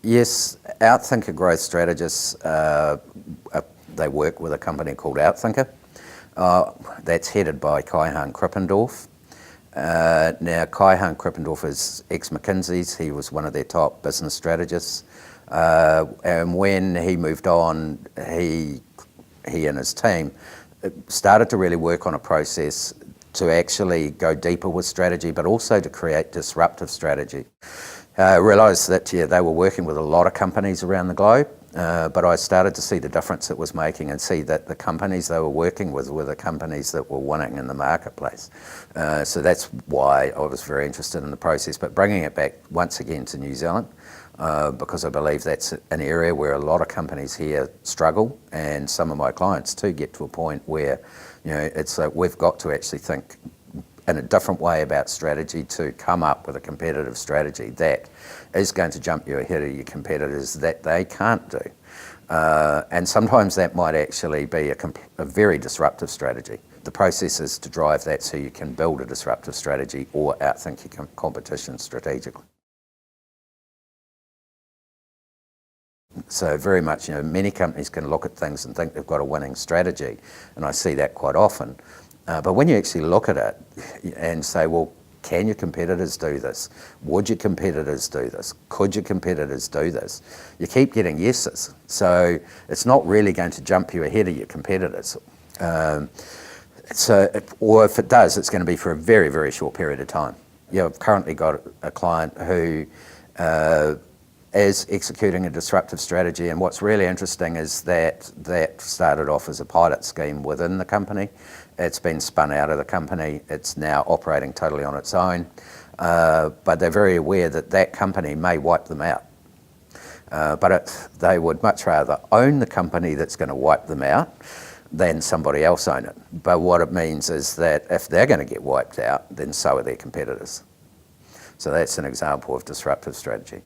Yes, Outthinker growth strategists, they work with a company called Outthinker. That's headed by Kai-Han Krippendorf. Now, Kai-Han Krippendorf is ex-McKinsey's. He was one of their top business strategists. And when he moved on, he and his team started to really work on a process to actually go deeper with strategy, but also to create disruptive strategy. Realised that they were working with a lot of companies around the globe, but I started to see the difference it was making and see that the companies they were working with were the companies that were winning in the marketplace. So that's why I was very interested in the process, but bringing it back once again to New Zealand, because I believe that's an area where a lot of companies here struggle, and some of my clients too get to a point where it's like we've got to actually think in a different way about strategy to come up with a competitive strategy that is going to jump you ahead of your competitors that they can't do. And sometimes that might actually be a very disruptive strategy. The process is to drive that so you can build a disruptive strategy or outthink your competition strategically. So very much, many companies can look at things and think they've got a winning strategy, and I see that quite often. But when you actually look at it and say, well, can your competitors do this? Would your competitors do this? Could your competitors do this? You keep getting yeses. So it's not really going to jump you ahead of your competitors. Or if it does, it's going to be for a very, very short period of time. I've currently got a client who is executing a disruptive strategy, and what's really interesting is that started off as a pilot scheme within the company. It's been spun out of the company. It's now operating totally on its own, but they're very aware that that company may wipe them out. But they would much rather own the company that's going to wipe them out than somebody else own it. But what it means is that if they're going to get wiped out, then so are their competitors. So that's an example of disruptive strategy.